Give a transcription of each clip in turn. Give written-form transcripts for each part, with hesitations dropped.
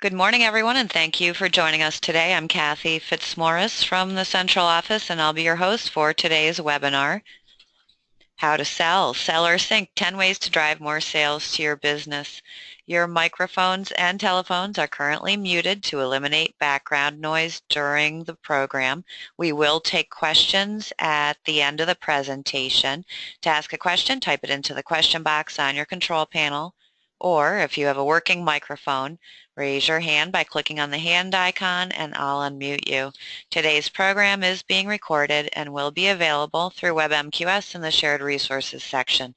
Good morning, everyone, and thank you for joining us today. I'm Kathy Fitzmaurice from the Central Office, and I'll be your host for today's webinar, How to Sell. Sellers Think 10 Ways to Drive More Sales to Your Business. Your microphones and telephones are currently muted to eliminate background noise during the program. We will take questions at the end of the presentation. To ask a question, type it into the question box on your control panel, or if you have a working microphone, raise your hand by clicking on the hand icon and I'll unmute you. Today's program is being recorded and will be available through WebMQS in the Shared Resources section.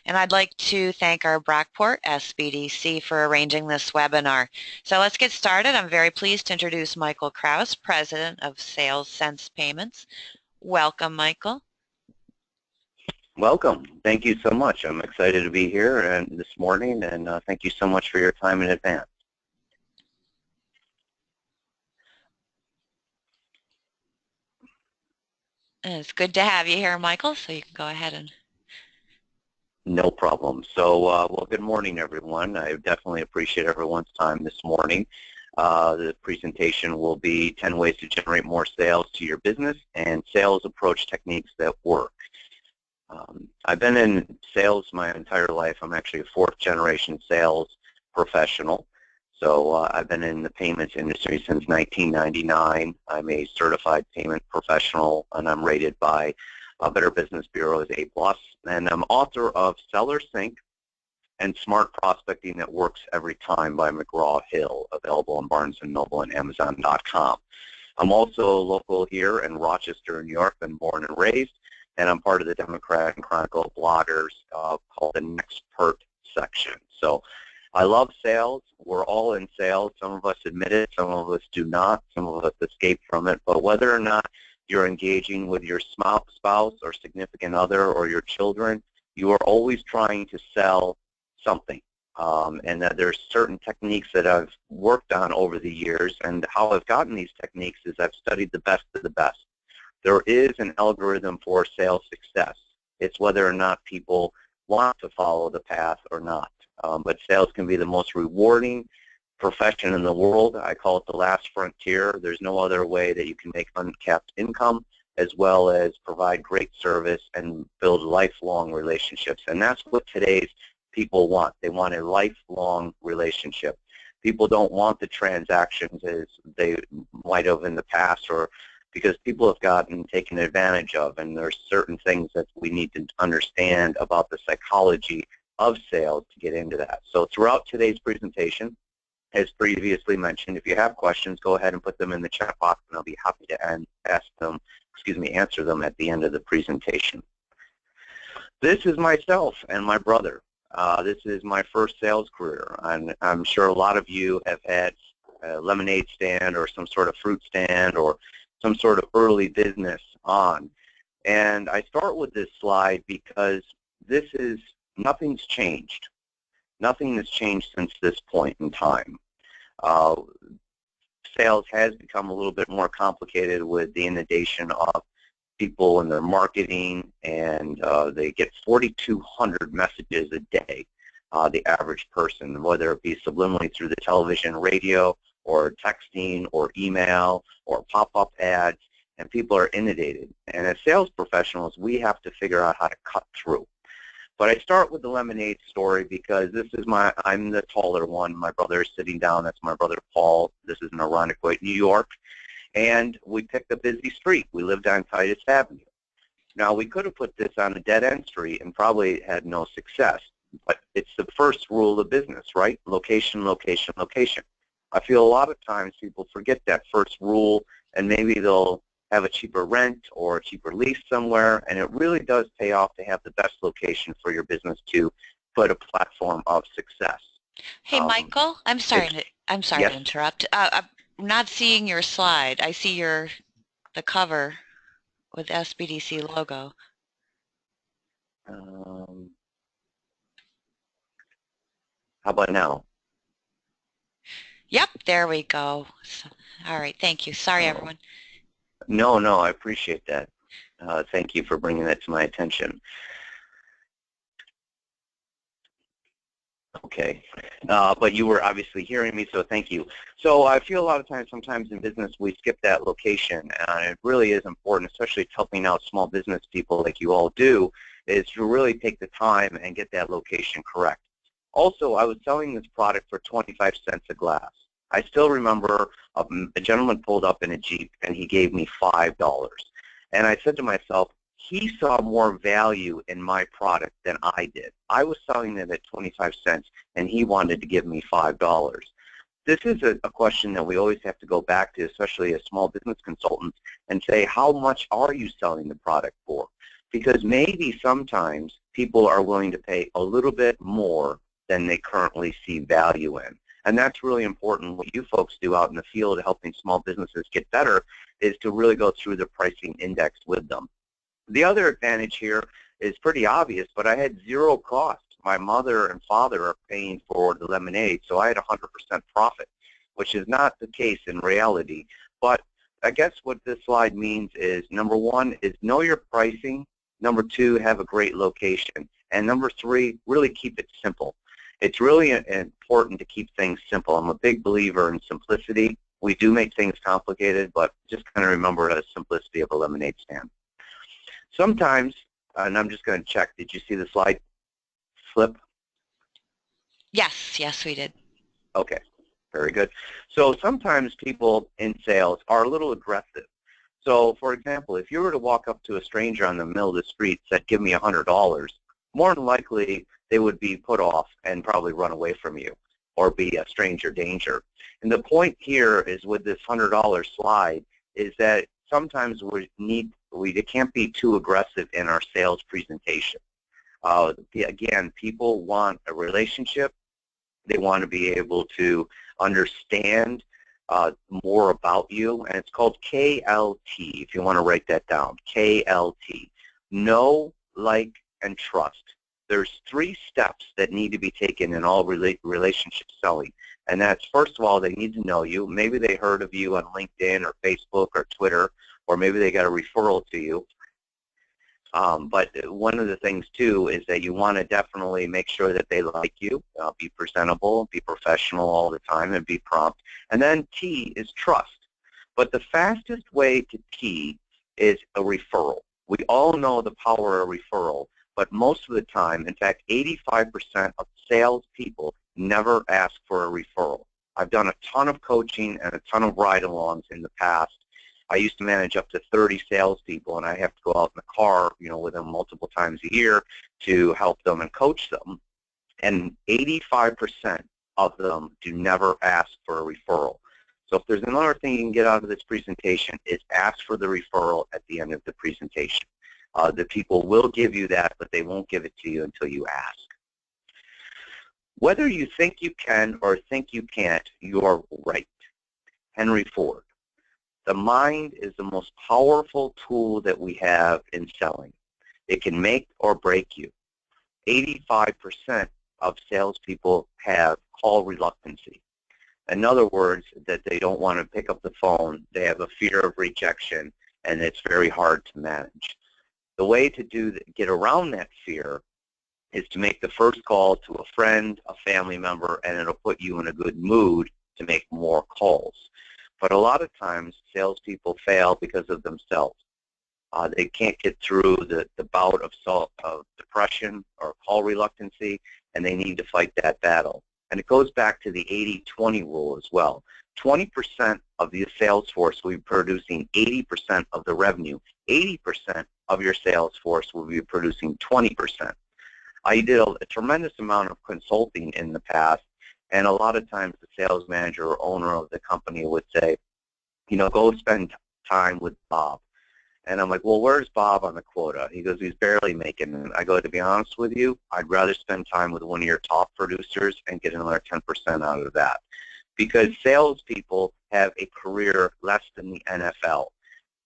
And I'd like to thank our Brockport SBDC for arranging this webinar. So let's get started. I'm very pleased to introduce Michael Krause, President of Sales Sense Payments. Welcome, Michael. Welcome. Thank you so much. I'm excited to be here this morning, and thank you so much for your time in advance. It's good to have you here, Michael, so you can go ahead and... No problem. So, well, good morning, everyone. I definitely appreciate everyone's time this morning. The presentation will be 10 ways to generate more sales to your business and sales approach techniques that work. I've been in sales my entire life. I'm actually a fourth-generation sales professional. So I've been in the payments industry since 1999. I'm a certified payment professional, and I'm rated by Better Business Bureau as A+. And I'm author of Sellers Think and Smart Prospecting That Works Every Time by McGraw-Hill, available on Barnes & Noble and Amazon.com. I'm also local here in Rochester, New York, been born and raised, and I'm part of the Democrat and Chronicle bloggers called the Next Pert section. So I love sales. We're all in sales. Some of us admit it. Some of us do not. Some of us escape from it. But whether or not you're engaging with your spouse or significant other or your children, you are always trying to sell something. And that there's certain techniques that I've worked on over the years. And how I've gotten these techniques is I've studied the best of the best. There is an algorithm for sales success. It's whether or not people want to follow the path or not. But sales can be the most rewarding profession in the world. I call it the last frontier. There's no other way that you can make uncapped income as well as provide great service and build lifelong relationships. And that's what today's people want. They want a lifelong relationship. People don't want the transactions as they might have in the past, or because people have gotten taken advantage of, and there's certain things that we need to understand about the psychology of sales to get into that. So throughout today's presentation, as previously mentioned, if you have questions, go ahead and put them in the chat box, and I'll be happy to answer them at the end of the presentation. This is myself and my brother. This is my first sales career, and I'm sure a lot of you have had a lemonade stand or some sort of fruit stand or some sort of early business on. And I start with this slide because nothing's changed. Nothing has changed since this point in time. Sales has become a little bit more complicated with the inundation of people and their marketing, and they get 4,200 messages a day, the average person, whether it be subliminally through the television, radio, or texting, or email, or pop-up ads, and people are inundated. And as sales professionals, we have to figure out how to cut through. But I start with the lemonade story because I'm the taller one. My brother is sitting down. That's my brother Paul. This is in Arundequoit, New York. And we picked a busy street. We lived on Titus Avenue. Now, we could have put this on a dead-end street and probably had no success. But it's the first rule of business, right? Location, location, location. I feel a lot of times people forget that first rule, and maybe they'll have a cheaper rent or a cheaper lease somewhere, and it really does pay off to have the best location for your business to put a platform of success. Hey, Michael, I'm sorry Yes. to interrupt. I'm not seeing your slide. I see the cover with SBDC logo. How about now? Yep, there we go. All right, thank you. Sorry, everyone. No, I appreciate that. Thank you for bringing that to my attention. Okay, but you were obviously hearing me, so thank you. So I feel a lot of times, sometimes in business, we skip that location, and it really is important, especially helping out small business people like you all do, is to really take the time and get that location correct. Also, I was selling this product for 25 cents a glass. I still remember a gentleman pulled up in a Jeep, and he gave me $5. And I said to myself, he saw more value in my product than I did. I was selling it at 25 cents, and he wanted to give me $5. This is a question that we always have to go back to, especially as small business consultants, and say, how much are you selling the product for? Because maybe sometimes people are willing to pay a little bit more than they currently see value in. And that's really important. What you folks do out in the field helping small businesses get better is to really go through the pricing index with them. The other advantage here is pretty obvious, but I had zero cost. My mother and father are paying for the lemonade, so I had 100% profit, which is not the case in reality. But I guess what this slide means is, number one, is know your pricing. Number two, have a great location. And number three, really keep it simple. It's really important to keep things simple. I'm a big believer in simplicity. We do make things complicated, but just kind of remember the simplicity of a lemonade stand. Sometimes, and I'm just going to check, did you see the slide flip? Yes, we did. Okay, very good. So sometimes people in sales are a little aggressive. So, for example, if you were to walk up to a stranger on the middle of the street and said, give me $100, more than likely they would be put off and probably run away from you or be a stranger danger. And the point here is with this $100 slide is that sometimes it can't be too aggressive in our sales presentation. Again, people want a relationship. They want to be able to understand more about you, and it's called KLT, if you want to write that down, KLT. Know, like, and trust. There's 3 steps that need to be taken in all relationship selling, and that's, first of all, they need to know you. Maybe they heard of you on LinkedIn or Facebook or Twitter, or maybe they got a referral to you. But one of the things, too, is that you want to definitely make sure that they like you, be presentable, be professional all the time, and be prompt. And then T is trust. But the fastest way to T is a referral. We all know the power of referral, but most of the time, in fact, 85% of salespeople never ask for a referral. I've done a ton of coaching and a ton of ride-alongs in the past. I used to manage up to 30 salespeople, and I have to go out in the car, with them multiple times a year to help them and coach them. And 85% of them do never ask for a referral. So if there's another thing you can get out of this presentation, is ask for the referral at the end of the presentation. The people will give you that, but they won't give it to you until you ask. Whether you think you can or think you can't, you are right. Henry Ford. The mind is the most powerful tool that we have in selling. It can make or break you. 85% of salespeople have call reluctancy. In other words, that they don't want to pick up the phone, they have a fear of rejection, and it's very hard to manage. The way to get around that fear is to make the first call to a friend, a family member, and it'll put you in a good mood to make more calls. But a lot of times, salespeople fail because of themselves. They can't get through the bout of depression or call reluctancy, and they need to fight that battle. And it goes back to the 80-20 rule as well. 20% of the sales force will be producing 80% of the revenue. 80% of your sales force will be producing 20%. I did a tremendous amount of consulting in the past, and a lot of times the sales manager or owner of the company would say, go spend time with Bob. And I'm like, well, where's Bob on the quota? He goes, he's barely making it. I go, to be honest with you, I'd rather spend time with one of your top producers and get another 10% out of that. Because salespeople have a career less than the NFL.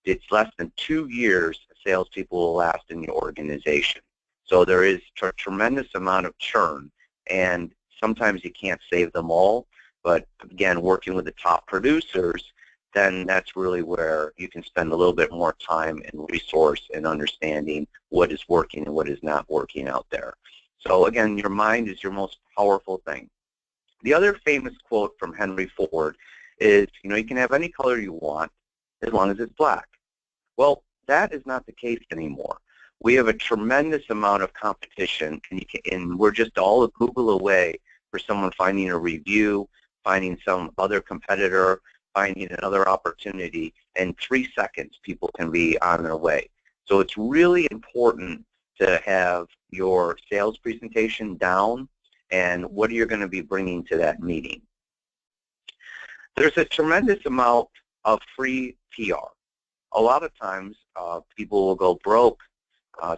It's less than 2 years salespeople will last in the organization. So there is a tremendous amount of churn, and sometimes you can't save them all. But again, working with the top producers, then that's really where you can spend a little bit more time and resource in understanding what is working and what is not working out there. So again, your mind is your most powerful thing. The other famous quote from Henry Ford is, you can have any color you want as long as it's black. Well, that is not the case anymore. We have a tremendous amount of competition, and we're just all a Google away for someone finding a review, finding some other competitor, finding another opportunity. In 3 seconds, people can be on their way. So it's really important to have your sales presentation down and what you're going to be bringing to that meeting. There's a tremendous amount of free PR. A lot of times, people will go broke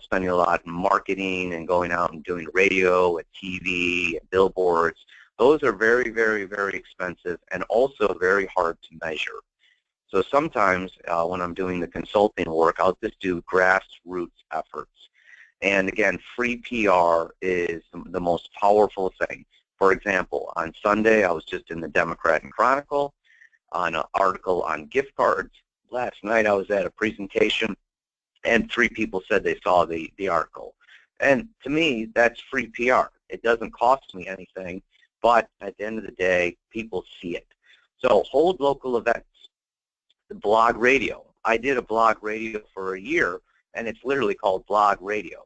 spending a lot in marketing and going out and doing radio and TV and billboards. Those are very, very, very expensive and also very hard to measure. So sometimes when I'm doing the consulting work, I'll just do grassroots efforts. And again, free PR is the most powerful thing. For example, on Sunday, I was just in the Democrat and Chronicle on an article on gift cards. Last night, I was at a presentation, and 3 people said they saw the article. And to me, that's free PR. It doesn't cost me anything, but at the end of the day, people see it. So hold local events. The blog radio. I did a blog radio for a year, and it's literally called blog radio.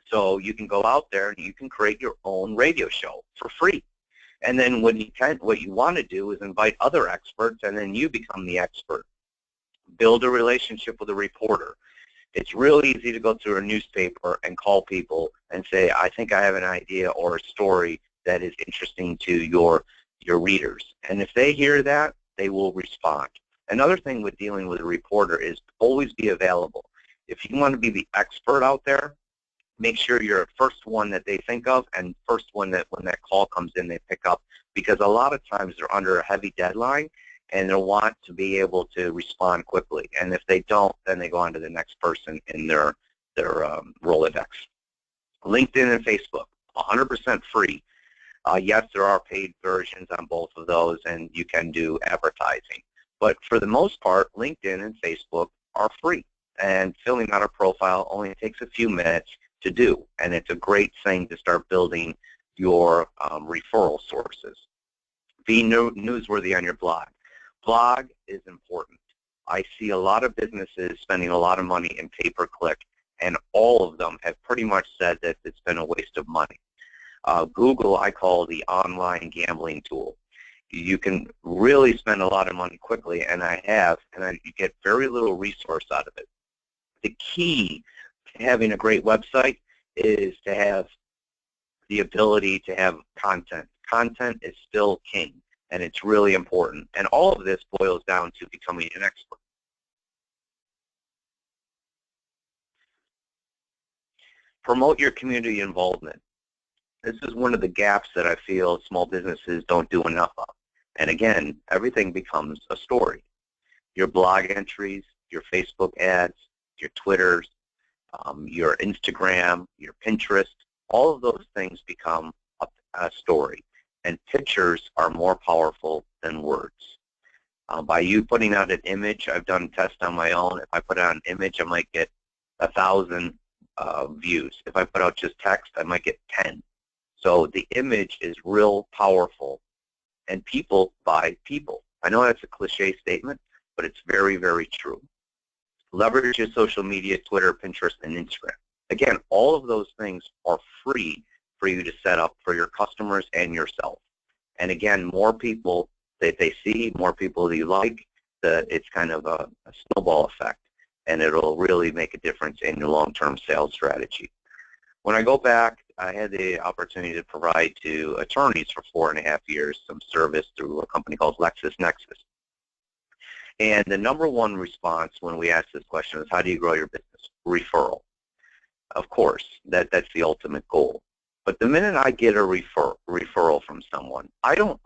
So you can go out there and you can create your own radio show for free. And then what you want to do is invite other experts, and then you become the expert. Build a relationship with a reporter. It's really easy to go through a newspaper and call people and say, I think I have an idea or a story that is interesting to your readers. And if they hear that, they will respond. Another thing with dealing with a reporter is always be available. If you want to be the expert out there, make sure you're the first one that they think of and first one that when that call comes in they pick up, because a lot of times they're under a heavy deadline and they'll want to be able to respond quickly. And if they don't, then they go on to the next person in their Rolodex. LinkedIn and Facebook, 100% free. Yes, there are paid versions on both of those, and you can do advertising. But for the most part, LinkedIn and Facebook are free. And filling out a profile only takes a few minutes to do. And it's a great thing to start building your referral sources. Be newsworthy on your blog. Blog is important. I see a lot of businesses spending a lot of money in pay-per-click, and all of them have pretty much said that it's been a waste of money. Google, I call the online gambling tool. You can really spend a lot of money quickly, and you get very little resource out of it. The key to having a great website is to have the ability to have content. Content is still king, and it's really important. And all of this boils down to becoming an expert. Promote your community involvement. This is one of the gaps that I feel small businesses don't do enough of. And again, everything becomes a story. Your blog entries, your Facebook ads, your Twitters, your Instagram, your Pinterest, all of those things become a story. And pictures are more powerful than words. By you putting out an image, I've done tests on my own. If I put out an image, I might get 1,000 views. If I put out just text, I might get 10. So the image is real powerful, and people buy people. I know that's a cliche statement, but it's very, very true. Leverage your social media, Twitter, Pinterest, and Instagram. Again, all of those things are free for you to set up for your customers and yourself. And again, more people that they see, more people that you like, it's kind of a snowball effect, and it'll really make a difference in your long-term sales strategy. When I go back, I had the opportunity to provide to attorneys for 4.5 years some service through a company called LexisNexis. And the number one response when we ask this question is, how do you grow your business? Referral. Of course, that's the ultimate goal. But the minute I get a referral from someone, I don't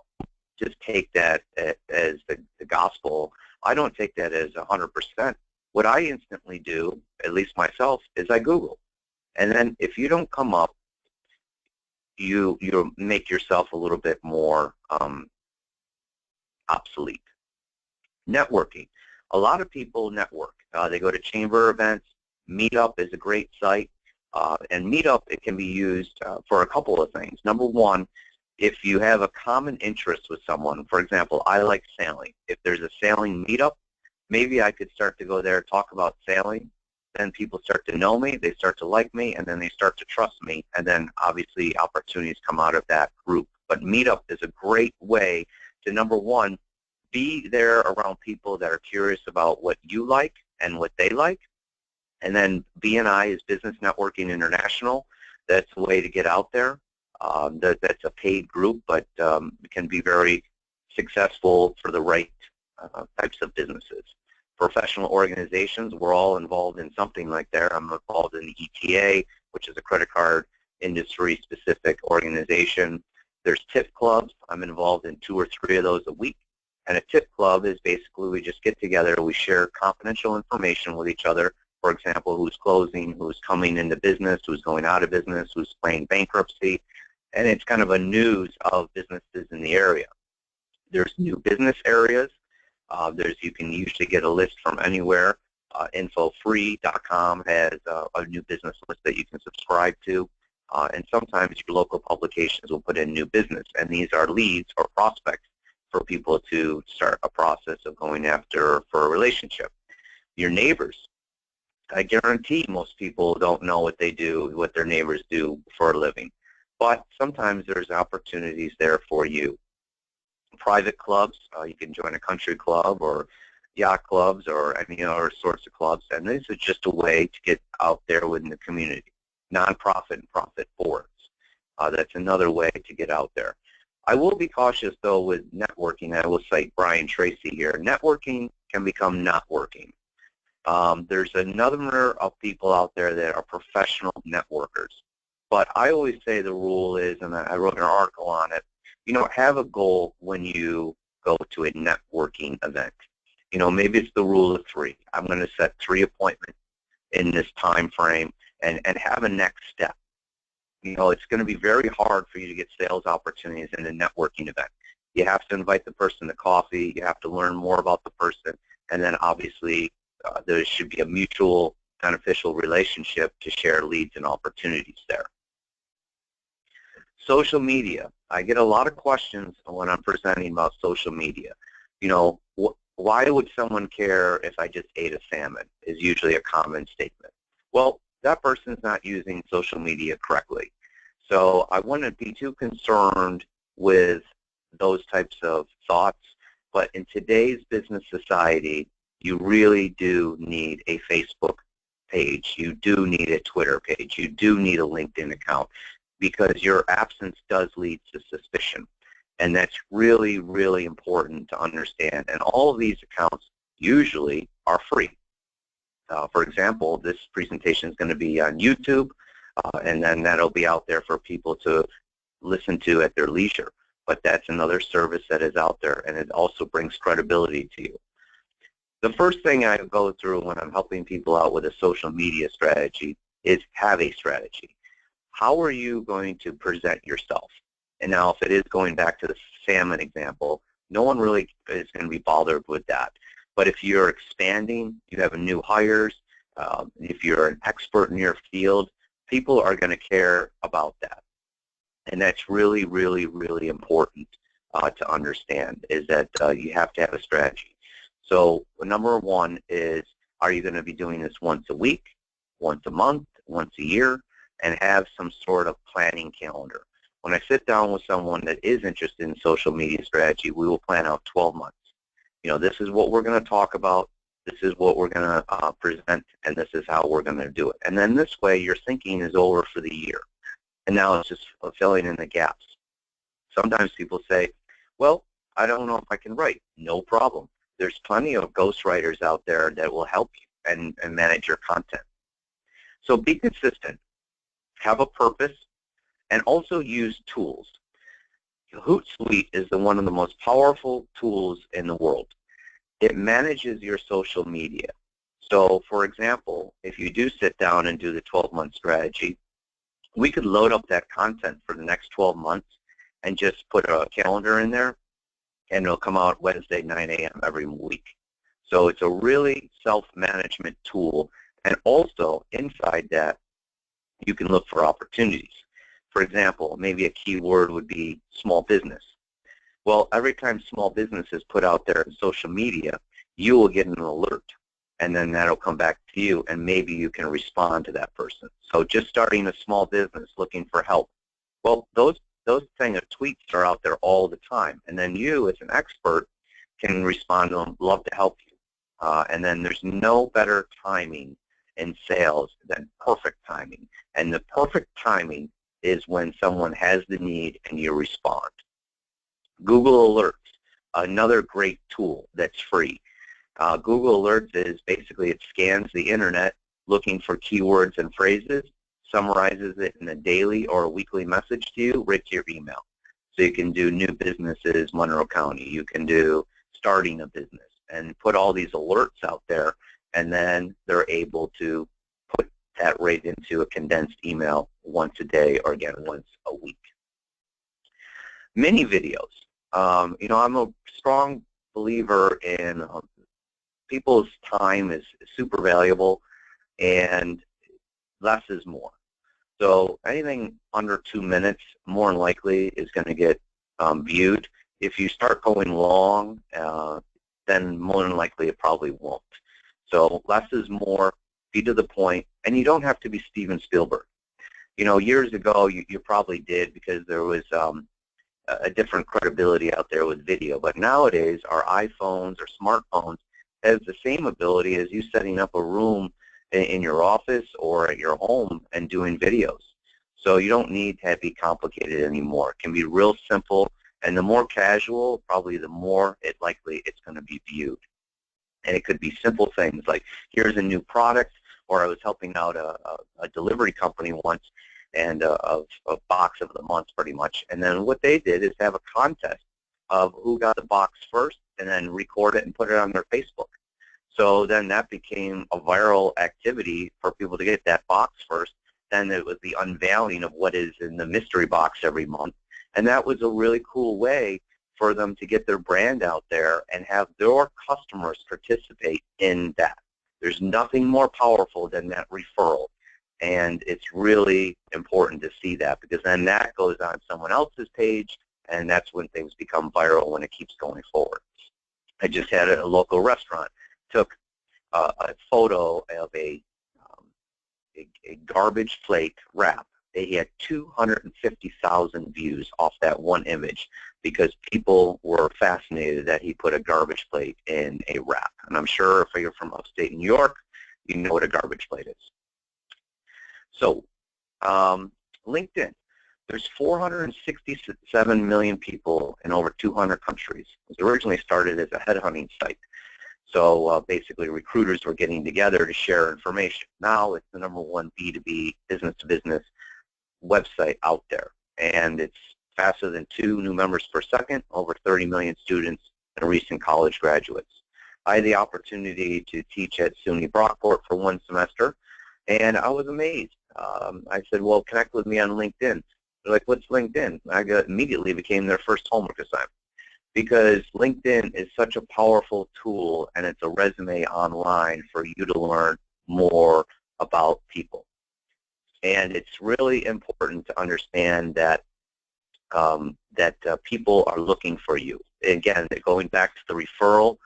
just take that as the gospel. I don't take that as 100%. What I instantly do, at least myself, is I Google. And then if you don't come up, you make yourself a little bit more obsolete. Networking. A lot of people network. They go to chamber events. Meetup is a great site. And Meetup, it can be used for a couple of things. Number one, if you have a common interest with someone, for example, I like sailing. If there's a sailing meetup, maybe I could start to go there, talk about sailing. Then people start to know me, they start to like me, and then they start to trust me. And then obviously opportunities come out of that group. But Meetup is a great way to, number one, be there around people that are curious about what you like and what they like. And then BNI is Business Networking International. That's a way to get out there. That's a paid group, but it can be very successful for the right types of businesses. Professional organizations, we're all involved in something like that. I'm involved in the ETA, which is a credit card industry-specific organization. There's tip clubs. I'm involved in 2 or 3 of those a week. And a tip club is basically we just get together, we share confidential information with each other. For example, who's closing, who's coming into business, who's going out of business, who's playing bankruptcy. And it's kind of a news of businesses in the area. There's new business areas. You can usually get a list from anywhere. Infofree.com has a new business list that you can subscribe to. And sometimes your local publications will put in new business. And these are leads or prospects for people to start a process of going after for a relationship. Your neighbors. I guarantee most people don't know what they do, what their neighbors do for a living. But sometimes there's opportunities there for you. Private clubs, you can join a country club or yacht clubs or any other sorts of clubs. And this is just a way to get out there within the community. Nonprofit and profit boards. That's another way to get out there. I will be cautious, though, with networking. I will cite Brian Tracy here. Networking can become not working. There's a number of people out there that are professional networkers. But I always say the rule is, and I wrote an article on it, have a goal when you go to a networking event. Maybe it's the rule of 3. I'm going to set 3 appointments in this time frame and have a next step. It's going to be very hard for you to get sales opportunities in a networking event. You have to invite the person to coffee. You have to learn more about the person. And then obviously there should be a mutual beneficial relationship to share leads and opportunities there. Social media. I get a lot of questions when I'm presenting about social media. Why would someone care if I just ate a salmon is usually a common statement. Well, that person's not using social media correctly. So I wouldn't be too concerned with those types of thoughts. But in today's business society, you really do need a Facebook page. You do need a Twitter page. You do need a LinkedIn account because your absence does lead to suspicion. And that's really, really important to understand. And all of these accounts usually are free. For example, this presentation is going to be on YouTube, and then that'll be out there for people to listen to at their leisure. But that's another service that is out there, and it also brings credibility to you. The first thing I go through when I'm helping people out with a social media strategy is have a strategy. How are you going to present yourself? And now if it is going back to the salmon example, no one really is going to be bothered with that. But if you're expanding, you have new hires, if you're an expert in your field, people are going to care about that. And that's really, really, really important to understand is that you have to have a strategy. So number one is, are you going to be doing this once a week, once a month, once a year, and have some sort of planning calendar. When I sit down with someone that is interested in social media strategy, we will plan out 12 months. This is what we're going to talk about, this is what we're going to present, and this is how we're going to do it. And then this way, your thinking is over for the year. And now it's just filling in the gaps. Sometimes people say, well, I don't know if I can write. No problem. There's plenty of ghostwriters out there that will help you and manage your content. So be consistent, have a purpose, and also use tools. Hootsuite is one of the most powerful tools in the world. It manages your social media. So, for example, if you do sit down and do the 12-month strategy, we could load up that content for the next 12 months and just put a calendar in there, and it'll come out Wednesday, 9 a.m. every week. So it's a really self-management tool. And also, inside that, You can look for opportunities. For example, maybe a keyword would be small business. Well, every time small business is put out there in social media, you will get an alert, and then that'll come back to you, and maybe you can respond to that person. So just starting a small business looking for help. Well, those kind of tweets are out there all the time, and then you, as an expert, can respond to them, love to help you. And then there's no better timing in sales than perfect timing. And the perfect timing is when someone has the need and you respond. Google Alerts, another great tool that's free. Google Alerts is basically, it scans the internet looking for keywords and phrases, summarizes it in a daily or a weekly message to you right to your email. So you can do new businesses, Monroe County. You can do starting a business and put all these alerts out there, and then they're able to put that right into a condensed email once a day, or again, once a week. Mini videos. You know, I'm a strong believer in people's time is super valuable, and less is more. So anything under 2 minutes, more than likely, is going to get viewed. If you start going long, then more than likely it probably won't. So less is more, be to the point, and you don't have to be Steven Spielberg. You know, years ago you probably did, because there was a different credibility out there with video. But nowadays our iPhones or smartphones has the same ability as you setting up a room in your office or at your home and doing videos. So you don't need to be complicated anymore. It can be real simple, and the more casual, probably the more likely it's going to be viewed. And it could be simple things like, here's a new product, or I was helping out a delivery company once, and a box of the month pretty much. And then what they did is have a contest of who got the box first, and then record it and put it on their Facebook. So then that became a viral activity for people to get that box first. Then it was the unveiling of what is in the mystery box every month. And that was a really cool way for them to get their brand out there and have their customers participate in that. There's nothing more powerful than that referral. And it's really important to see that, because then that goes on someone else's page, and that's when things become viral, when it keeps going forward. I just had a local restaurant took a photo of a garbage plate wrap. They had 250,000 views off that one image, because people were fascinated that he put a garbage plate in a wrap. And I'm sure if you're from upstate New York, you know what a garbage plate is. So LinkedIn, there's 467 million people in over 200 countries. It was originally started as a headhunting site. So basically recruiters were getting together to share information. Now it's the #1 B2B, business-to-business website out there. And it's faster than 2 new members per second, over 30 million students, and recent college graduates. I had the opportunity to teach at SUNY Brockport for 1 semester, and I was amazed. I said, well, connect with me on LinkedIn. They're like, what's LinkedIn? I immediately became their first homework assignment, because LinkedIn is such a powerful tool, and it's a resume online for you to learn more about people. And it's really important to understand that people are looking for you. Again, going back to the referral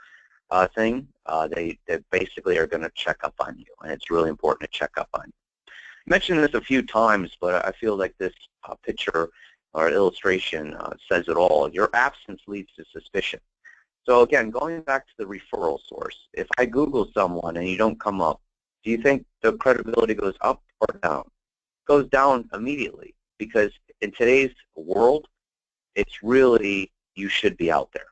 thing, they basically are going to check up on you, and it's really important to check up on you. I mentioned this a few times, but I feel like this picture or illustration says it all. Your absence leads to suspicion. So again, going back to the referral source, if I Google someone and you don't come up, do you think the credibility goes up or down? It goes down immediately, because in today's world, it's really, you should be out there.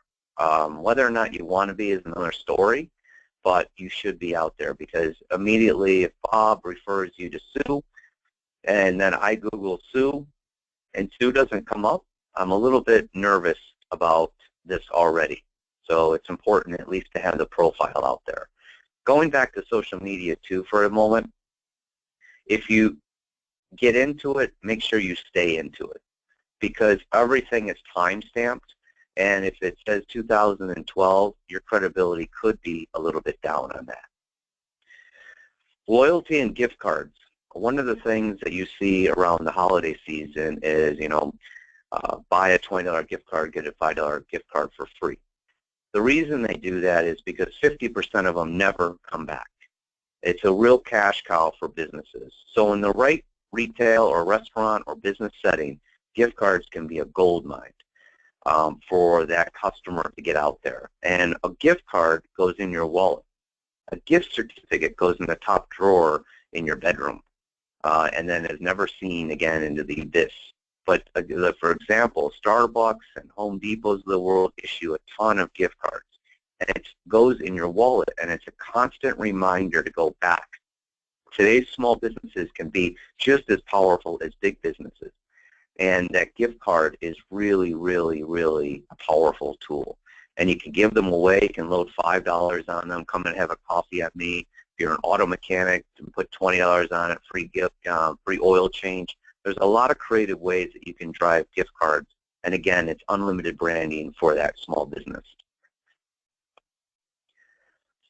Whether or not you want to be is another story, but you should be out there, because immediately if Bob refers you to Sue, and then I Google Sue, and Sue doesn't come up, I'm a little bit nervous about this already. So it's important at least to have the profile out there. Going back to social media too for a moment, if you get into it, make sure you stay into it, because everything is time-stamped, and if it says 2012, your credibility could be a little bit down on that. Loyalty and gift cards. One of the things that you see around the holiday season is, buy a $20 gift card, get a $5 gift card for free. The reason they do that is because 50% of them never come back. It's a real cash cow for businesses. So in the right retail or restaurant or business setting, gift cards can be a gold mine for that customer to get out there. And a gift card goes in your wallet. A gift certificate goes in the top drawer in your bedroom and then is never seen again into the abyss. But for example, Starbucks and Home Depots of the world issue a ton of gift cards. And it goes in your wallet, and it's a constant reminder to go back. Today's small businesses can be just as powerful as big businesses. And that gift card is really, really, really a powerful tool. And you can give them away. You can load $5 on them. Come and have a coffee at me. If you're an auto mechanic, you can put $20 on it, free gift, free oil change. There's a lot of creative ways that you can drive gift cards. And again, it's unlimited branding for that small business.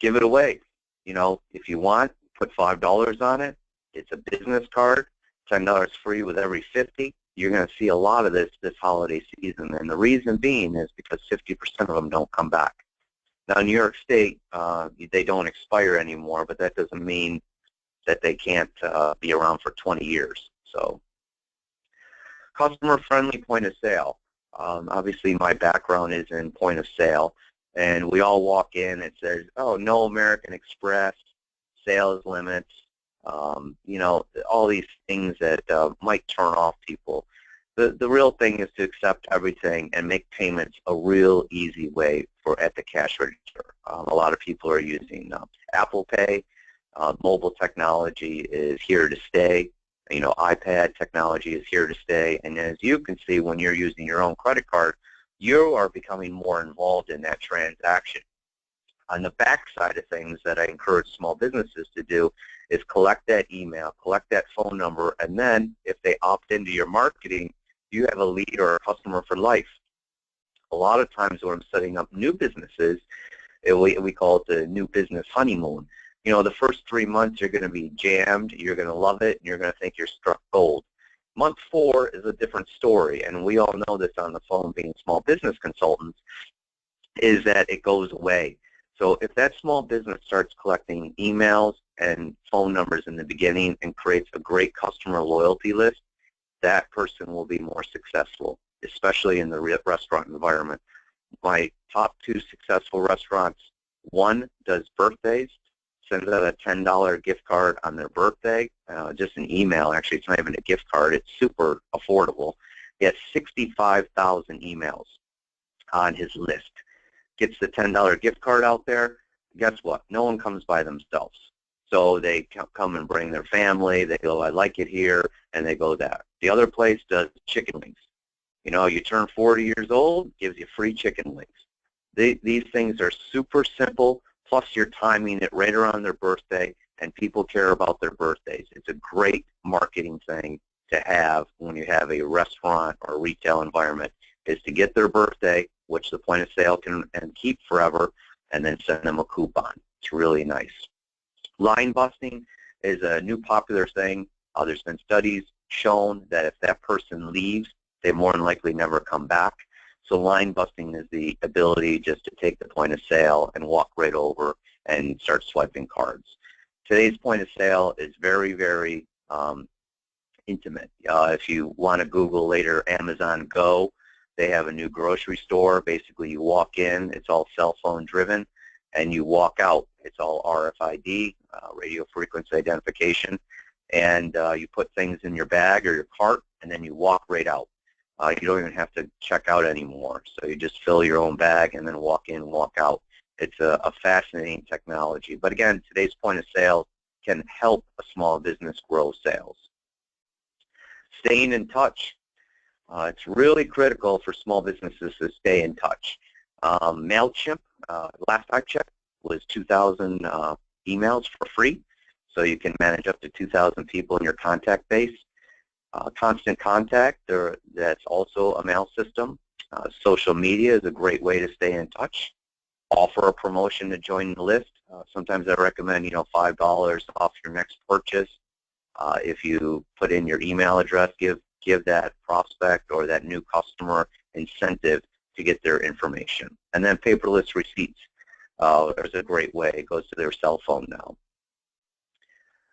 Give it away. If you want, put $5 on it. It's a business card. $10 free with every 50. You're going to see a lot of this holiday season. And the reason being is because 50% of them don't come back. Now, in New York State, they don't expire anymore, but that doesn't mean that they can't be around for 20 years. So, customer-friendly point of sale. Obviously, my background is in point of sale, and we all walk in and says, "Oh, no American Express, sales limits," all these things that might turn off people. The real thing is to accept everything and make payments a real easy way at the cash register. A lot of people are using Apple Pay. Mobile technology is here to stay. iPad technology is here to stay. And as you can see, when you're using your own credit card, you are becoming more involved in that transaction. On the back side of things that I encourage small businesses to do is collect that email, collect that phone number, and then if they opt into your marketing, you have a lead or a customer for life. A lot of times when I'm setting up new businesses, we call it the new business honeymoon. The first 3 months you're going to be jammed, you're going to love it, and you're going to think you're struck gold. Month 4 is a different story, and we all know this on the phone being small business consultants, is that it goes away. So if that small business starts collecting emails and phone numbers in the beginning and creates a great customer loyalty list, that person will be more successful, especially in the restaurant environment. My top 2 successful restaurants, one does birthdays, sends out a $10 gift card on their birthday, just an email. Actually, it's not even a gift card. It's super affordable. He has 65,000 emails on his list. Gets the $10 gift card out there. Guess what? No one comes by themselves. So they come and bring their family. They go, "I like it here," and they go there. The other place does chicken wings. You turn 40 years old, gives you free chicken wings. These things are super simple, plus you're timing it right around their birthday, and people care about their birthdays. It's a great marketing thing to have when you have a restaurant or retail environment, is to get their birthday, which the point of sale can keep forever, and then send them a coupon. It's really nice. Line busting is a new popular thing. There's been studies shown that if that person leaves, they more than likely never come back. So line busting is the ability just to take the point of sale and walk right over and start swiping cards. Today's point of sale is very, very intimate. If you want to Google later Amazon Go, they have a new grocery store. Basically, you walk in, it's all cell phone driven, and you walk out. It's all RFID, radio frequency identification, and you put things in your bag or your cart, and then you walk right out. You don't even have to check out anymore. So you just fill your own bag and then walk in, walk out. It's a fascinating technology. But again, today's point of sale can help a small business grow sales. Staying in touch. It's really critical for small businesses to stay in touch. MailChimp, last I checked, was 2,000 emails for free. So you can manage up to 2,000 people in your contact base. Constant Contact, that's also a mail system. Social media is a great way to stay in touch. Offer a promotion to join the list. Sometimes I recommend, $5 off your next purchase. If you put in your email address, give that prospect or that new customer incentive to get their information. And then paperless receipts. There's a great way. It goes to their cell phone now.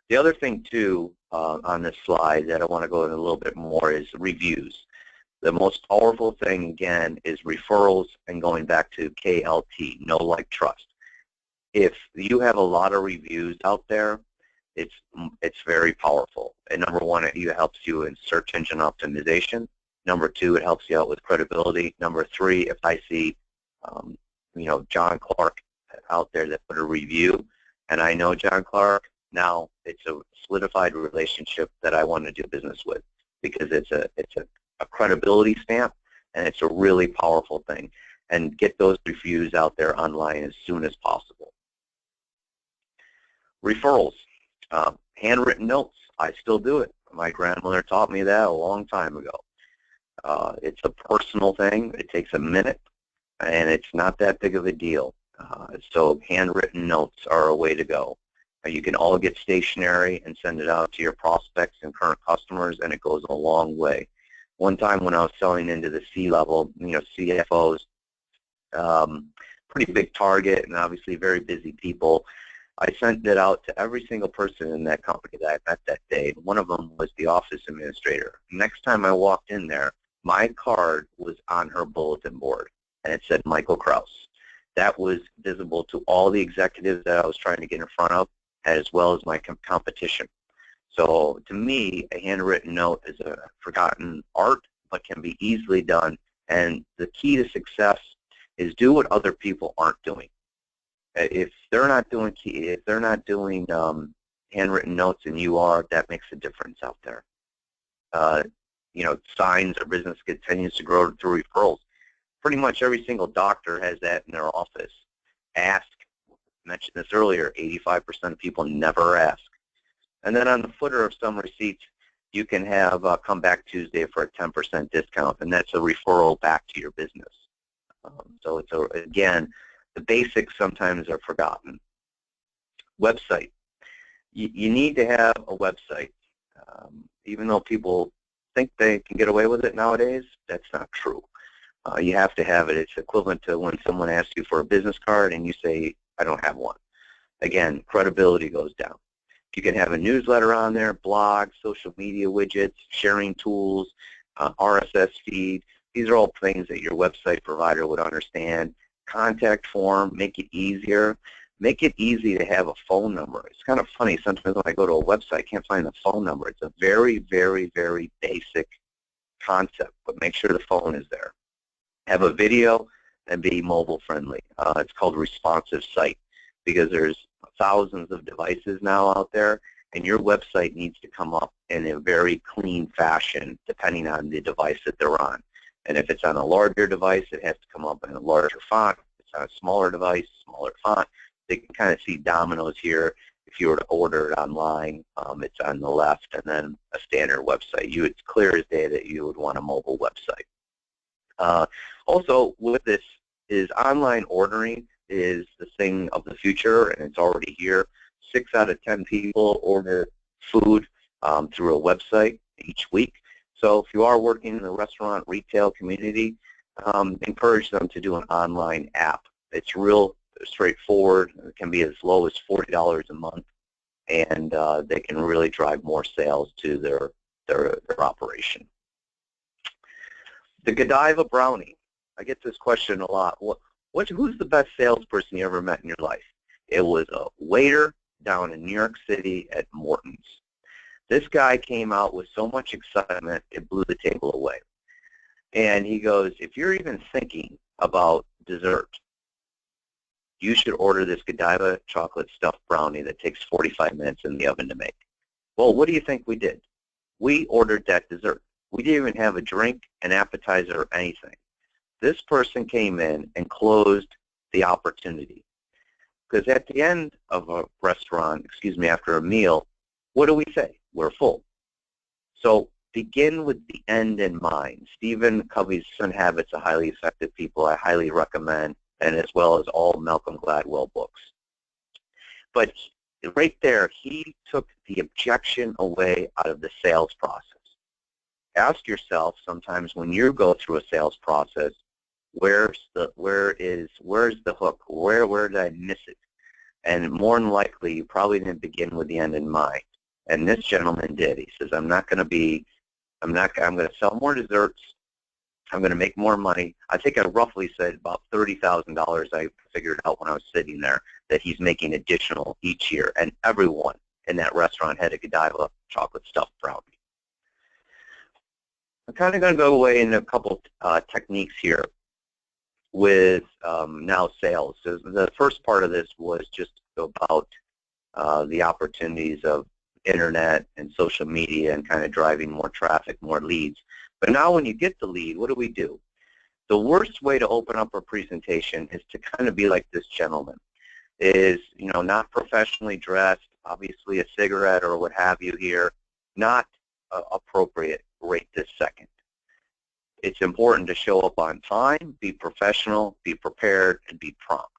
The other thing, too, on this slide that I want to go into a little bit more is reviews. The most powerful thing, again, is referrals and going back to KLT, know, like, trust. If you have a lot of reviews out there, it's very powerful. And number one, it helps you in search engine optimization. Number two, it helps you out with credibility. Number three, if I see, John Clark out there that put a review, and I know John Clark, now it's a solidified relationship that I want to do business with, because it's a credibility stamp, and it's a really powerful thing. And get those reviews out there online as soon as possible. Referrals, handwritten notes. I still do it. My grandmother taught me that a long time ago. It's a personal thing. It takes a minute, and it's not that big of a deal. So handwritten notes are a way to go. You can all get stationery and send it out to your prospects and current customers, and it goes a long way. One time when I was selling into the C-level, CFOs, pretty big target and obviously very busy people, I sent it out to every single person in that company that I met that day. One of them was the office administrator. Next time I walked in there, my card was on her bulletin board, and it said Michael Krause. That was visible to all the executives that I was trying to get in front of, as well as my competition. So to me, a handwritten note is a forgotten art, but can be easily done. And the key to success is do what other people aren't doing. If they're not doing handwritten notes and you are, that makes a difference out there. Signs or business continues to grow through referrals. Pretty much every single doctor has that in their office. Ask. I mentioned this earlier, 85% of people never ask. And then on the footer of some receipts, you can have come back Tuesday for a 10% discount, and that's a referral back to your business. So it's, again, the basics sometimes are forgotten. Website. You need to have a website. Even though people think they can get away with it nowadays, that's not true. You have to have it. It's equivalent to when someone asks you for a business card and you say, I don't have one. Again, credibility goes down. You can have a newsletter on there, blogs, social media widgets, sharing tools, RSS feed. These are all things that your website provider would understand. Contact form, make it easier. Make it easy to have a phone number. It's kind of funny. Sometimes when I go to a website, I can't find the phone number. It's a very, very, very basic concept, but make sure the phone is there. Have a video and be mobile friendly. It's called responsive site, because there's thousands of devices now out there, and your website needs to come up in a very clean fashion depending on the device that they're on. And if it's on a larger device, it has to come up in a larger font. If it's on a smaller device, smaller font. They can kind of see dominoes here. If you were to order it online, it's on the left, and then a standard website. It's clear as day that you would want a mobile website. Also, with this is online ordering is the thing of the future, and it's already here. 6 out of 10 people order food through a website each week. So if you are working in the restaurant retail community, encourage them to do an online app. It's real straightforward. It can be as low as $40 a month, and they can really drive more sales to their operation. The Godiva brownie. I get this question a lot. Who's the best salesperson you ever met in your life? It was a waiter down in New York City at Morton's. This guy came out with so much excitement, it blew the table away. And he goes, if you're even thinking about dessert, you should order this Godiva chocolate stuffed brownie that takes 45 minutes in the oven to make. Well, what do you think we did? We ordered that dessert. We didn't even have a drink, an appetizer, or anything. This person came in and closed the opportunity. Because at the end of a restaurant, after a meal, what do we say? We're full. So begin with the end in mind. Stephen Covey's 7 Habits of Highly Effective People, I highly recommend, and as well as all Malcolm Gladwell books. But right there, he took the objection away out of the sales process. Ask yourself sometimes when you go through a sales process, where's the hook? Where did I miss it? And more than likely, you probably didn't begin with the end in mind. And this gentleman did. He says, I'm going to sell more desserts. I'm going to make more money. I think I roughly said about $30,000 I figured out when I was sitting there that he's making additional each year. And everyone in that restaurant had a Godiva chocolate stuffed brownie. I'm kind of going to go away in a couple techniques here with now sales. So the first part of this was just about the opportunities of internet and social media and kind of driving more traffic, more leads. But now when you get the lead, what do? The worst way to open up a presentation is to kind of be like this gentleman. Is, not professionally dressed, obviously a cigarette or what have you here, not appropriate right this second. It's important to show up on time, be professional, be prepared, and be prompt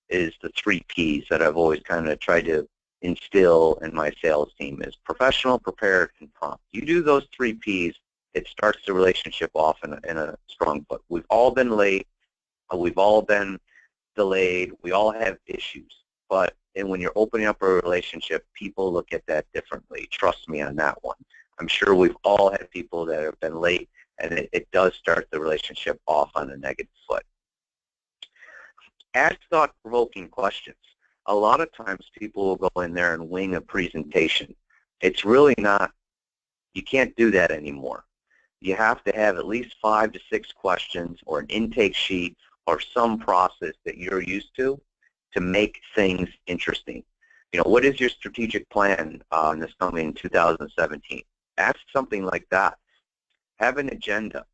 is the 3 Ps that I've always kind of tried to instill in my sales team is professional, prepared, and prompt. You do those 3 Ps, it starts the relationship off in a strong foot. We've all been late. We've all been delayed. We all have issues. But when you're opening up a relationship, people look at that differently. Trust me on that one. I'm sure we've all had people that have been late, and it does start the relationship off on a negative foot. Ask thought-provoking questions. A lot of times people will go in there and wing a presentation. It's really not, you can't do that anymore. You have to have at least 5 to 6 questions or an intake sheet or some process that you're used to make things interesting. What is your strategic plan on this coming 2017? Ask something like that. Have an agenda.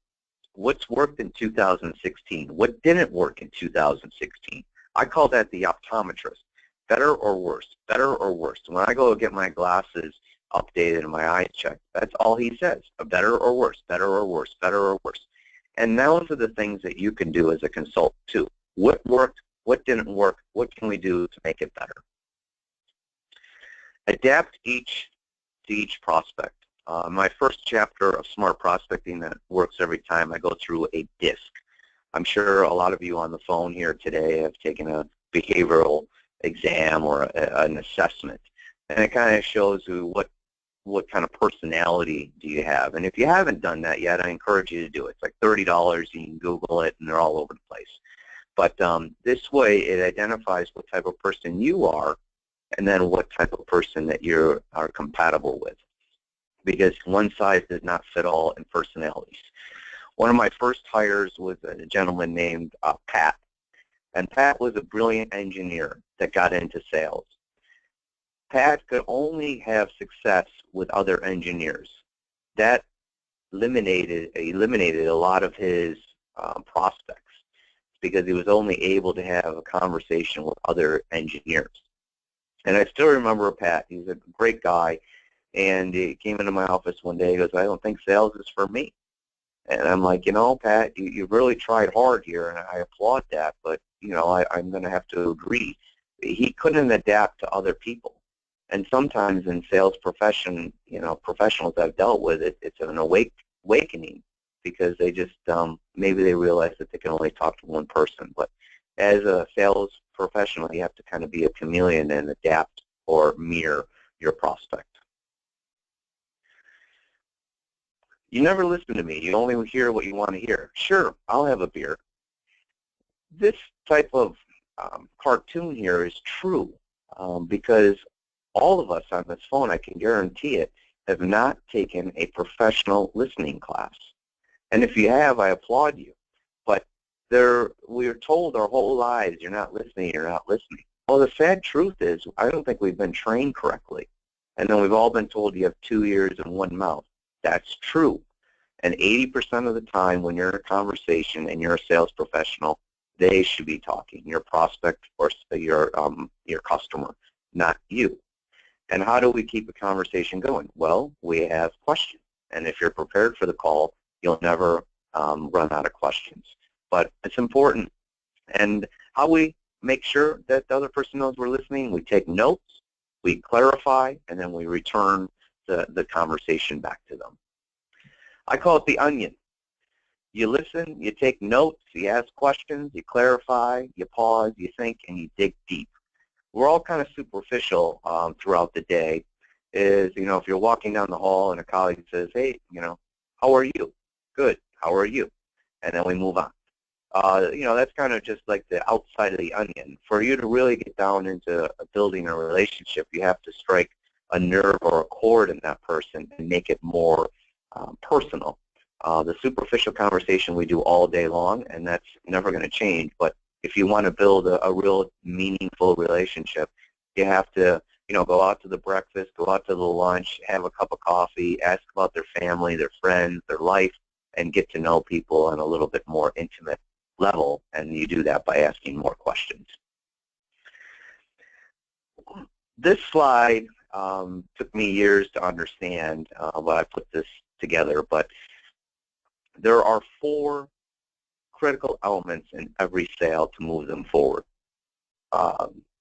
What's worked in 2016? What didn't work in 2016? I call that the optometrist. Better or worse? Better or worse? When I go get my glasses updated and my eyes checked, that's all he says. A better or worse? Better or worse? Better or worse? And those are the things that you can do as a consultant too. What worked? What didn't work? What can we do to make it better? Adapt to each prospect. My first chapter of Smart Prospecting that works every time, I go through a DISC. I'm sure a lot of you on the phone here today have taken a behavioral exam or an assessment, and it kind of shows you what kind of personality do you have. And if you haven't done that yet, I encourage you to do it. It's like $30. You can Google it, and they're all over the place. But this way, it identifies what type of person you are, and then what type of person that you are compatible with. Because one size does not fit all in personalities. One of my first hires was a gentleman named Pat. And Pat was a brilliant engineer that got into sales. Pat could only have success with other engineers. That eliminated a lot of his prospects because he was only able to have a conversation with other engineers. And I still remember Pat. He's a great guy. And he came into my office one day. He goes, I don't think sales is for me. And I'm like, Pat, you really tried hard here, and I applaud that. But, I'm going to have to agree. He couldn't adapt to other people. And sometimes in sales professionals I've dealt with, it's an awakening because they just, maybe they realize that they can only talk to one person. But as a sales professional, you have to kind of be a chameleon and adapt or mirror your prospect. You never listen to me. You only hear what you want to hear. Sure, I'll have a beer. This type of cartoon here is true because all of us on this phone, I can guarantee it, have not taken a professional listening class. And if you have, I applaud you. But we are told our whole lives, you're not listening, you're not listening. Well, the sad truth is, I don't think we've been trained correctly. And then we've all been told you have 2 ears and 1 mouth. That's true. And 80% of the time when you're in a conversation and you're a sales professional, they should be talking, your prospect or your customer, not you. And how do we keep a conversation going? Well, we have questions. And if you're prepared for the call, you'll never run out of questions. But it's important. And how we make sure that the other person knows we're listening, we take notes. We clarify, and then we return the conversation back to them. I call it the onion. You listen, you take notes, you ask questions, you clarify, you pause, you think, and you dig deep. We're all kind of superficial throughout the day. If you're walking down the hall and a colleague says, hey, how are you? Good. How are you? And then we move on. That's kind of just like the outside of the onion. For you to really get down into building a relationship, you have to strike a nerve or a chord in that person and make it more personal. The superficial conversation we do all day long, and that's never going to change. But if you want to build a real meaningful relationship, you have to, go out to the breakfast, go out to the lunch, have a cup of coffee, ask about their family, their friends, their life, and get to know people on a little bit more intimate level. And you do that by asking more questions. This slide took me years to understand when I put this together, but there are 4 critical elements in every sale to move them forward.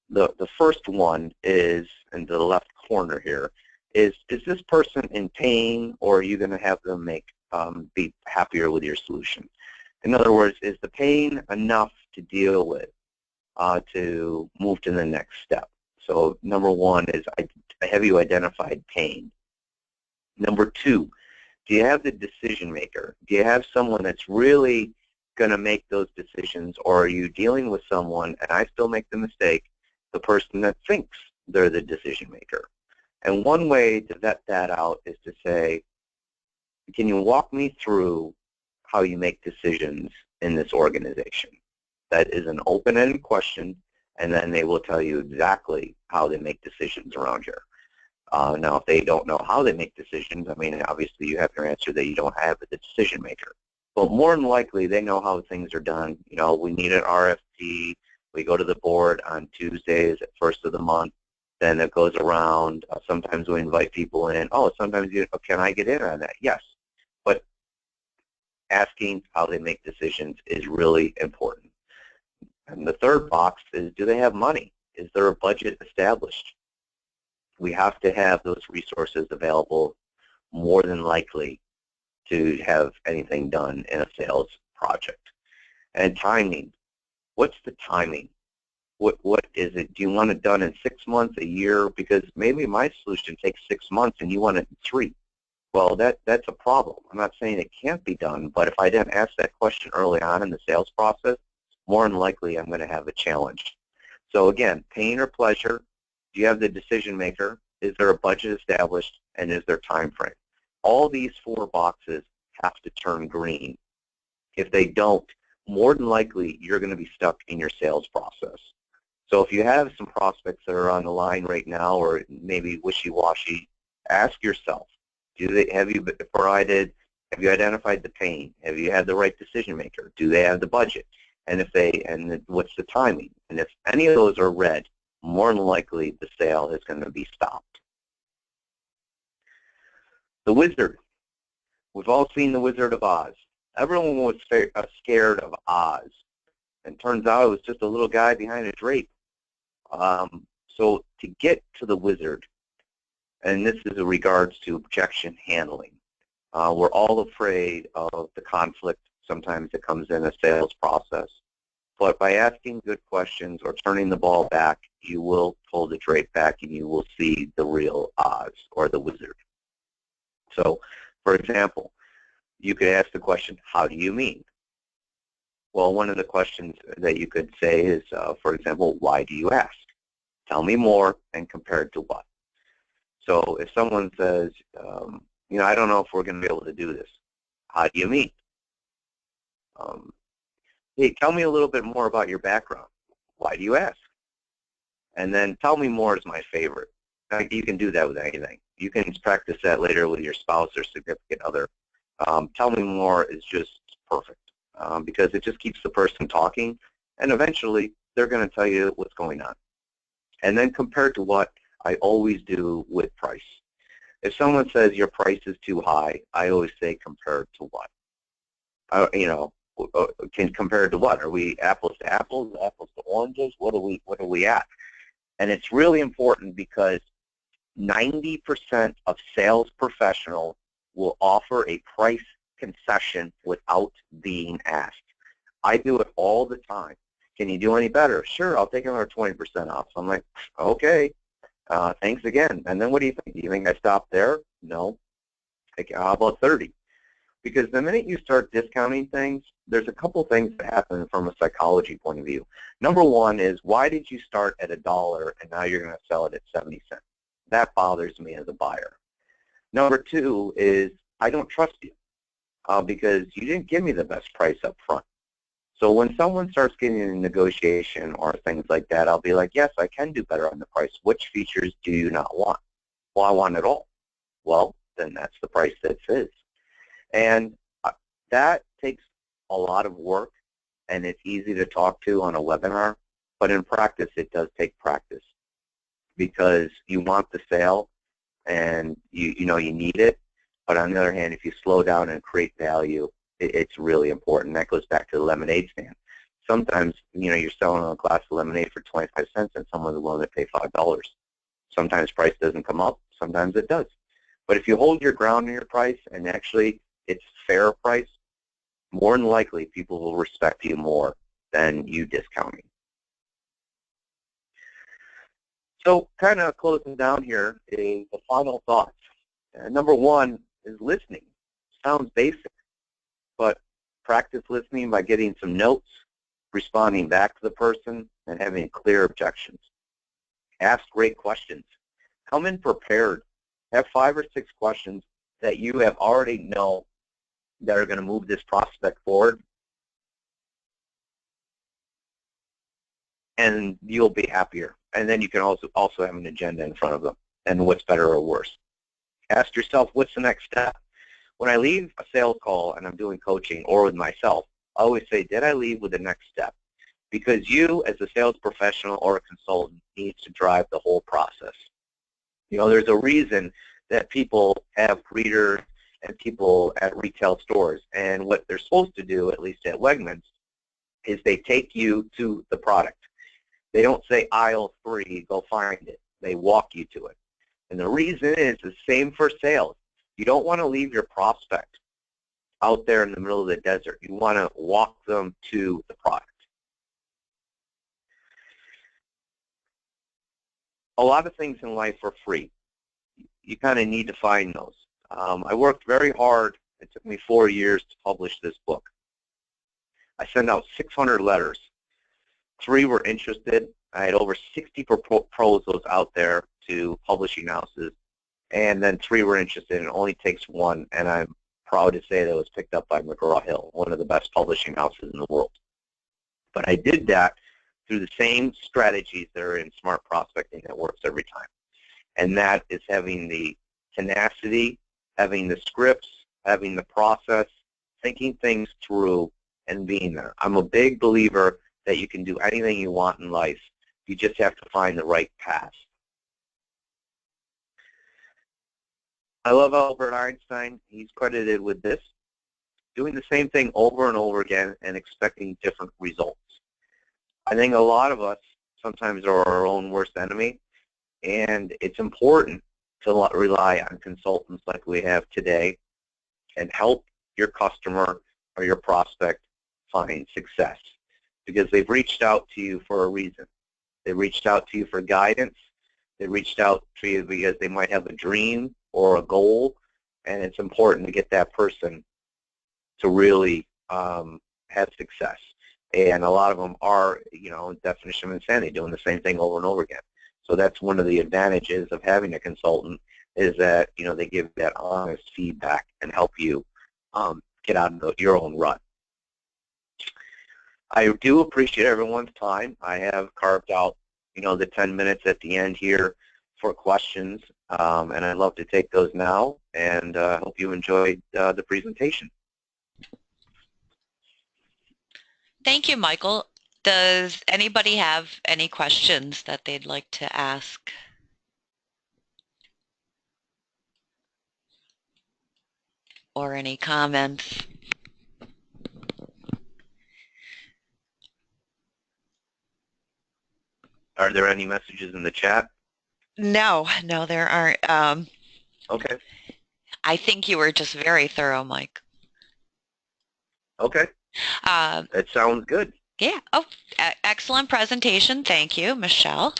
The first one is, in the left corner here, is this person in pain, or are you going to have them be happier with your solution? In other words, is the pain enough to deal with to move to the next step? So number 1 is, have you identified pain? Number 2, do you have the decision maker? Do you have someone that's really going to make those decisions, or are you dealing with someone, and I still make the mistake, the person that thinks they're the decision maker? And one way to vet that out is to say, can you walk me through how you make decisions in this organization? That is an open-ended question, and then they will tell you exactly how they make decisions around here. Now, if they don't know how they make decisions, obviously you have your answer that you don't have the decision maker. But more than likely, they know how things are done. We need an RFP. We go to the board on Tuesdays at first of the month. Then it goes around. Sometimes we invite people in. Oh, sometimes can I get in on that? Yes. But asking how they make decisions is really important. And the third box is, do they have money? Is there a budget established? We have to have those resources available more than likely to have anything done in a sales project. And timing. What's the timing? What is it? Do you want it done in 6 months, a year? Because maybe my solution takes 6 months and you want it in 3. Well, that's a problem. I'm not saying it can't be done, but if I didn't ask that question early on in the sales process, more than likely I'm going to have a challenge. So again, pain or pleasure? Do you have the decision maker? Is there a budget established? And is there time frame? All these 4 boxes have to turn green. If they don't, more than likely you're going to be stuck in your sales process. So if you have some prospects that are on the line right now, or maybe wishy-washy, ask yourself, have you identified the pain? Have you had the right decision maker? Do they have the budget? And what's the timing? And if any of those are red, more than likely the sale is going to be stopped. The Wizard. We've all seen The Wizard of Oz. Everyone was scared of Oz. And turns out it was just a little guy behind a drape. So to get to the wizard, and this is in regards to objection handling, we're all afraid of the conflict sometimes that comes in a sales process. But by asking good questions or turning the ball back, you will pull the drape back and you will see the real Oz, or the wizard. So, for example, you could ask the question, how do you mean? Well, one of the questions that you could say is, for example, why do you ask? Tell me more, and compared to what? So if someone says, I don't know if we're going to be able to do this. How do you mean? Hey, tell me a little bit more about your background. Why do you ask? And then tell me more is my favorite. You can do that with anything. You can practice that later with your spouse or significant other. Tell me more is just perfect because it just keeps the person talking, and eventually they're going to tell you what's going on. And then compared to what, I always do with price. If someone says your price is too high, I always say compared to what? Compared to what? Are we apples to apples, apples to oranges? What are we at? And it's really important because 90% of sales professionals will offer a price concession without being asked. I do it all the time. Can you do any better? Sure, I'll take another 20% off. So I'm like, okay, thanks again. And then what do you think? Do you think I stop there? No. Like, how about 30? Because the minute you start discounting things, there's a couple things that happen from a psychology point of view. Number one is, why did you start at $1 and now you're going to sell it at 70 cents? That bothers me as a buyer. Number two is, I don't trust you because you didn't give me the best price up front. So when someone starts getting in a negotiation or things like that, I'll be like, yes, I can do better on the price. Which features do you not want? Well, I want it all. Well, then that's the price that fits. And that takes a lot of work, and it's easy to talk to on a webinar, but in practice, it does take practice because you want the sale and you know you need it. But on the other hand, if you slow down and create value, it's really important. That goes back to the lemonade stand. Sometimes, you know, you're selling a glass of lemonade for 25 cents and someone's willing to pay $5. Sometimes price doesn't come up. Sometimes it does. But if you hold your ground in your price and actually it's fair price, more than likely people will respect you more than you discounting. So kind of closing down here is the final thoughts. Number one is listening. Sounds basic, but practice listening by getting some notes, responding back to the person, and having clear objections. Ask great questions. Come in prepared. Have 5 or 6 questions that you have already know that are going to move this prospect forward, and you'll be happier. And then you can also have an agenda in front of them and what's better or worse. Ask yourself, what's the next step? When I leave a sales call and I'm doing coaching or with myself, I always say, did I leave with the next step? Because you, as a sales professional or a consultant, needs to drive the whole process. You know, there's a reason that people have greeters and people at retail stores. And what they're supposed to do, at least at Wegmans, is they take you to the product. They don't say aisle 3, go find it. They walk you to it. And the reason is the same for sales. You don't want to leave your prospect out there in the middle of the desert. You want to walk them to the product. A lot of things in life are free. You kind of need to find those. I worked very hard. It took me 4 years to publish this book. I sent out 600 letters. 3 were interested. I had over 60 proposals out there to publishing houses, and then 3 were interested, and it only takes 1, and I'm proud to say that it was picked up by McGraw-Hill, one of the best publishing houses in the world. But I did that through the same strategies that are in smart prospecting that works every time, and that is having the tenacity, having the scripts, having the process, thinking things through, and being there. I'm a big believer that you can do anything you want in life. You just have to find the right path. I love Albert Einstein. He's credited with this, doing the same thing over and over again and expecting different results. I think a lot of us sometimes are our own worst enemy, and it's important to rely on consultants like we have today and help your customer or your prospect find success, because they've reached out to you for a reason. They reached out to you for guidance. They reached out to you because they might have a dream or a goal, and it's important to get that person to really have success. And a lot of them are, you know, definition of insanity, doing the same thing over and over again. So that's one of the advantages of having a consultant, is that, you know, they give that honest feedback and help you get out of your own rut. I do appreciate everyone's time. I have carved out, you know, the 10 minutes at the end here for questions, and I'd love to take those now, and I hope you enjoyed the presentation. Thank you, Michael. Does anybody have any questions that they'd like to ask? Or any comments? Are there any messages in the chat? No, there aren't. Okay. I think you were just very thorough, Mike. Okay. That sounds good. Yeah. Oh, excellent presentation. Thank you, Michelle.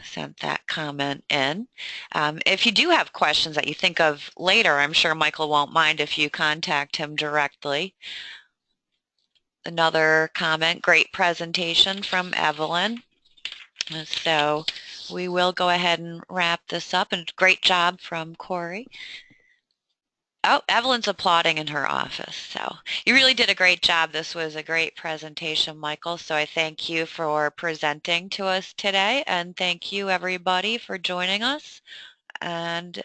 Sent that comment in. If you do have questions that you think of later, I'm sure Michael won't mind if you contact him directly. Another comment, great presentation from Evelyn. So we will go ahead and wrap this up, and great job from Corey. Oh, Evelyn's applauding in her office. So you really did a great job. This was a great presentation, Michael. So I thank you for presenting to us today, and thank you everybody for joining us. And